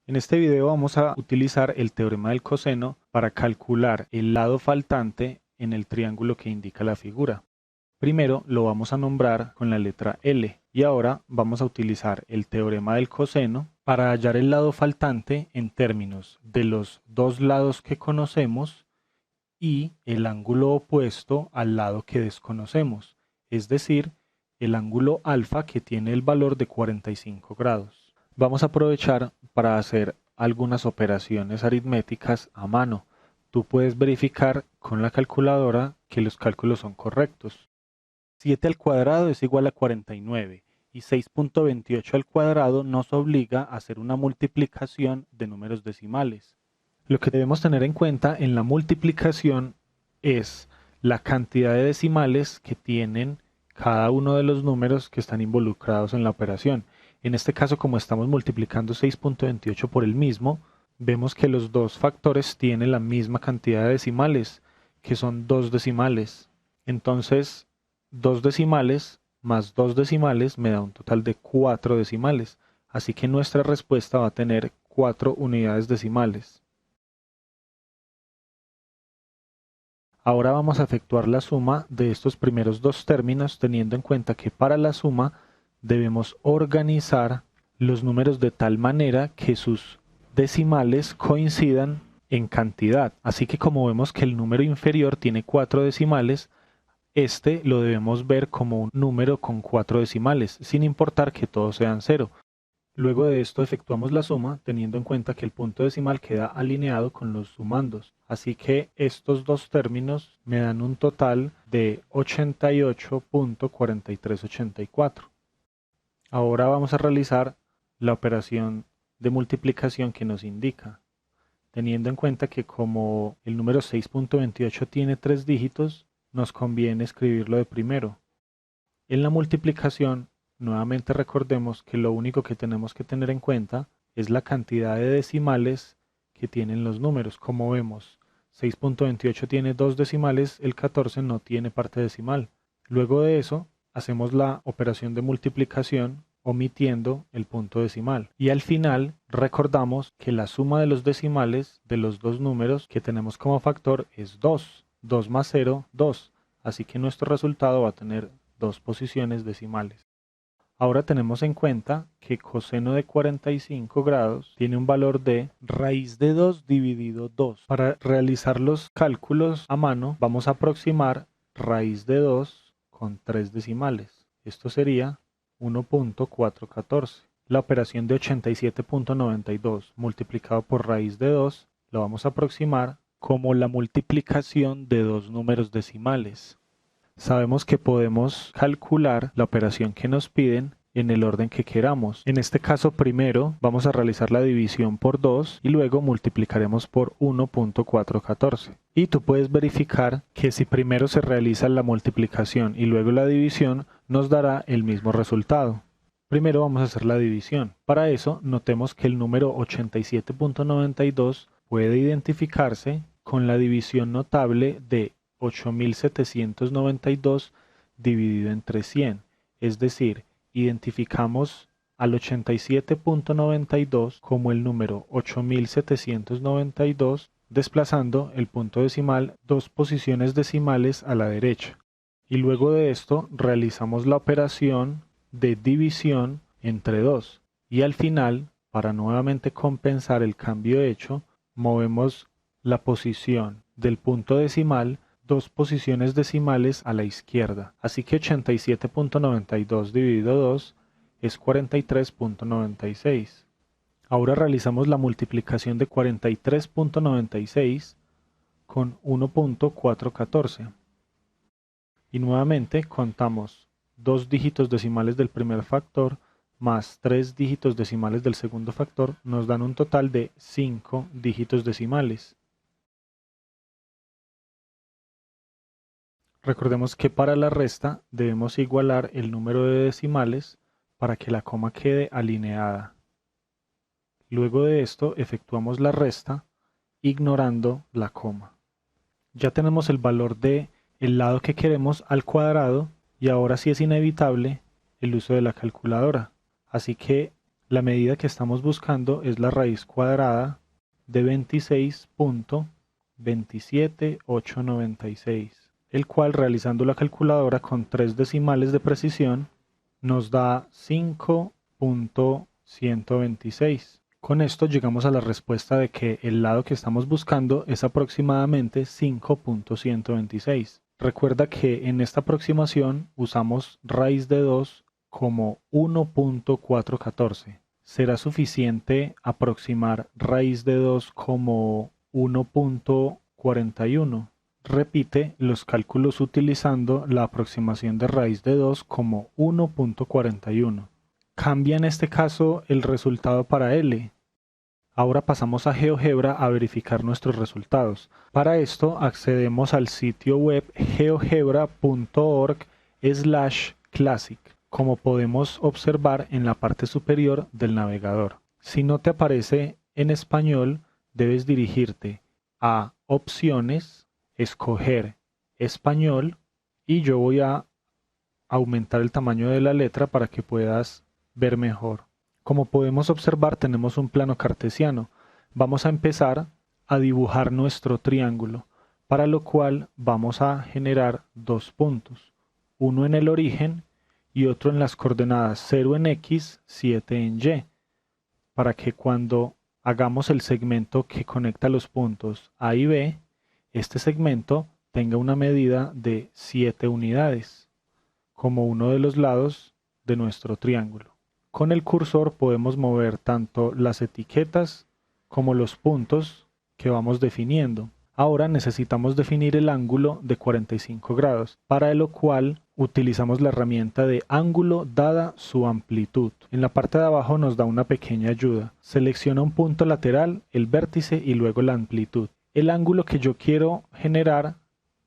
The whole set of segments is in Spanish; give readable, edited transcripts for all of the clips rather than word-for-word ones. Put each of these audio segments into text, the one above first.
En este video vamos a utilizar el teorema del coseno para calcular el lado faltante en el triángulo que indica la figura. Primero lo vamos a nombrar con la letra L y ahora vamos a utilizar el teorema del coseno para hallar el lado faltante en términos de los dos lados que conocemos y el ángulo opuesto al lado que desconocemos, es decir, el ángulo alfa que tiene el valor de 45 grados. Vamos a aprovechar para hacer algunas operaciones aritméticas a mano. Tú puedes verificar con la calculadora que los cálculos son correctos. 7 al cuadrado es igual a 49 y 6.28 al cuadrado nos obliga a hacer una multiplicación de números decimales. Lo que debemos tener en cuenta en la multiplicación es la cantidad de decimales que tienen cada uno de los números que están involucrados en la operación. En este caso, como estamos multiplicando 6.28 por el mismo, vemos que los dos factores tienen la misma cantidad de decimales, que son 2 decimales. Entonces, 2 decimales más 2 decimales me da un total de 4 decimales. Así que nuestra respuesta va a tener 4 unidades decimales. Ahora vamos a efectuar la suma de estos primeros dos términos, teniendo en cuenta que para la suma debemos organizar los números de tal manera que sus decimales coincidan en cantidad. Así que como vemos que el número inferior tiene 4 decimales, este lo debemos ver como un número con 4 decimales, sin importar que todos sean 0. Luego de esto efectuamos la suma teniendo en cuenta que el punto decimal queda alineado con los sumandos. Así que estos dos términos me dan un total de 88.4384. Ahora vamos a realizar la operación de multiplicación que nos indica. Teniendo en cuenta que como el número 6.28 tiene 3 dígitos, nos conviene escribirlo de primero. En la multiplicación, nuevamente recordemos que lo único que tenemos que tener en cuenta es la cantidad de decimales que tienen los números. Como vemos, 6.28 tiene 2 decimales, el 14 no tiene parte decimal. Luego de eso, hacemos la operación de multiplicación omitiendo el punto decimal. Y al final, recordamos que la suma de los decimales de los dos números que tenemos como factor es 2. 2 más 0, 2. Así que nuestro resultado va a tener 2 posiciones decimales. Ahora tenemos en cuenta que coseno de 45 grados tiene un valor de raíz de 2 dividido 2. Para realizar los cálculos a mano vamos a aproximar raíz de 2 con 3 decimales. Esto sería 1.414. La operación de 87.92 multiplicado por raíz de 2 lo vamos a aproximar como la multiplicación de dos números decimales. Sabemos que podemos calcular la operación que nos piden en el orden que queramos. En este caso primero vamos a realizar la división por 2 y luego multiplicaremos por 1.414. Y tú puedes verificar que si primero se realiza la multiplicación y luego la división nos dará el mismo resultado. Primero vamos a hacer la división. Para eso notemos que el número 87.92 puede identificarse con la división notable de 8792 dividido entre 100, es decir, identificamos al 87.92 como el número 8792, desplazando el punto decimal 2 posiciones decimales a la derecha. Y luego de esto realizamos la operación de división entre 2 y al final, para nuevamente compensar el cambio hecho, movemos la posición del punto decimal 2 posiciones decimales a la izquierda. Así que 87.92 dividido 2 es 43.96. Ahora realizamos la multiplicación de 43.96 con 1.414. Y nuevamente contamos 2 dígitos decimales del primer factor más 3 dígitos decimales del segundo factor, nos dan un total de 5 dígitos decimales. Recordemos que para la resta debemos igualar el número de decimales para que la coma quede alineada. Luego de esto efectuamos la resta ignorando la coma. Ya tenemos el valor de el lado que queremos al cuadrado y ahora sí es inevitable el uso de la calculadora. Así que La medida que estamos buscando es la raíz cuadrada de 26.27896, el cual, realizando la calculadora con 3 decimales de precisión, nos da 5.126. Con esto llegamos a la respuesta de que el lado que estamos buscando es aproximadamente 5.126. Recuerda que en esta aproximación usamos raíz de 2 como 1.414. ¿Será suficiente aproximar raíz de 2 como 1.41? Repite los cálculos utilizando la aproximación de raíz de 2 como 1.41. Cambia en este caso el resultado para L. Ahora pasamos a GeoGebra a verificar nuestros resultados. Para esto accedemos al sitio web geogebra.org/classic, como podemos observar en la parte superior del navegador. Si no te aparece en español, debes dirigirte a Opciones, escoger Español, y yo voy a aumentar el tamaño de la letra para que puedas ver mejor. Como podemos observar, tenemos un plano cartesiano. Vamos a empezar a dibujar nuestro triángulo, para lo cual vamos a generar dos puntos, uno en el origen y otro en las coordenadas 0 en X, 7 en Y, para que cuando hagamos el segmento que conecta los puntos A y B, este segmento tenga una medida de 7 unidades, como uno de los lados de nuestro triángulo. Con el cursor podemos mover tanto las etiquetas como los puntos que vamos definiendo. Ahora necesitamos definir el ángulo de 45 grados, para lo cual utilizamos la herramienta de ángulo dada su amplitud. En la parte de abajo nos da una pequeña ayuda. Selecciona un punto lateral, el vértice y luego la amplitud. El ángulo que yo quiero generar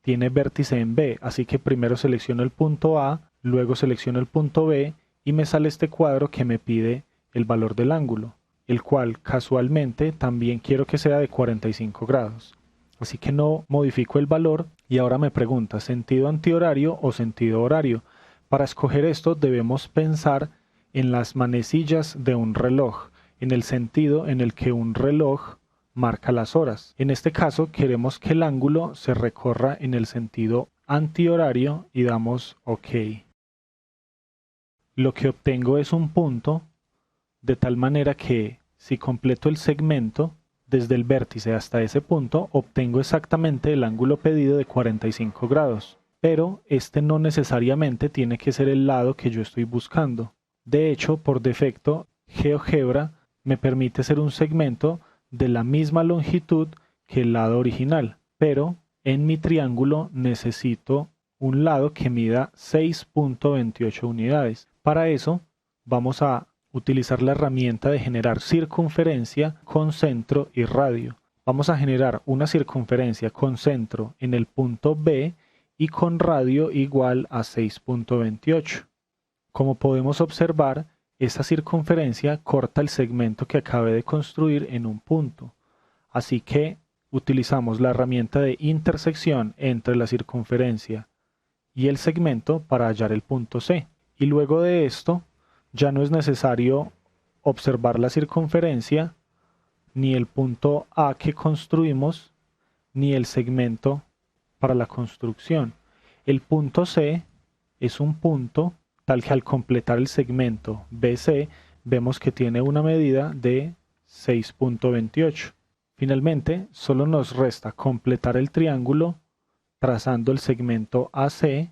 tiene vértice en B, así que primero selecciono el punto A, luego selecciono el punto B y me sale este cuadro que me pide el valor del ángulo, el cual casualmente también quiero que sea de 45 grados. Así que no modifico el valor y ahora me pregunta sentido antihorario o sentido horario. Para escoger esto debemos pensar en las manecillas de un reloj, en el sentido en el que un reloj marca las horas. En este caso queremos que el ángulo se recorra en el sentido antihorario y damos OK. Lo que obtengo es un punto, de tal manera que si completo el segmento desde el vértice hasta ese punto, obtengo exactamente el ángulo pedido de 45 grados. Pero este no necesariamente tiene que ser el lado que yo estoy buscando. De hecho, por defecto, GeoGebra me permite hacer un segmento de la misma longitud que el lado original, pero en mi triángulo necesito un lado que mida 6.28 unidades. Para eso vamos a utilizar la herramienta de generar circunferencia con centro y radio. Vamos a generar una circunferencia con centro en el punto B y con radio igual a 6.28. Como podemos observar, esta circunferencia corta el segmento que acabé de construir en un punto. Así que utilizamos la herramienta de intersección entre la circunferencia y el segmento para hallar el punto C. Y luego de esto, ya no es necesario observar la circunferencia, ni el punto A que construimos, ni el segmento para la construcción. El punto C es un punto tal que al completar el segmento BC vemos que tiene una medida de 6.28. Finalmente, solo nos resta completar el triángulo trazando el segmento AC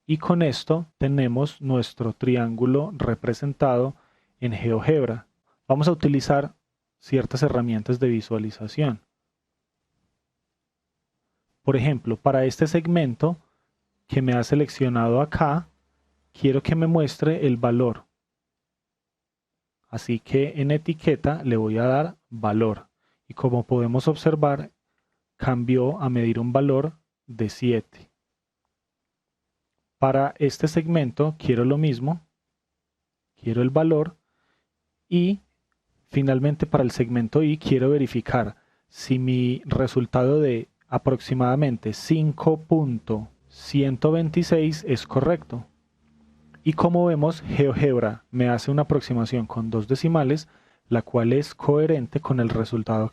y con esto tenemos nuestro triángulo representado en GeoGebra. Vamos a utilizar ciertas herramientas de visualización. Por ejemplo, para este segmento que me ha seleccionado acá, quiero que me muestre el valor. Así que en etiqueta le voy a dar valor. Y como podemos observar, cambió a medir un valor de 7. Para este segmento quiero lo mismo, quiero el valor y finalmente para el segmento Y quiero verificar si mi resultado de aproximadamente 5.126 es correcto. Y como vemos, GeoGebra me hace una aproximación con 2 decimales, la cual es coherente con el resultado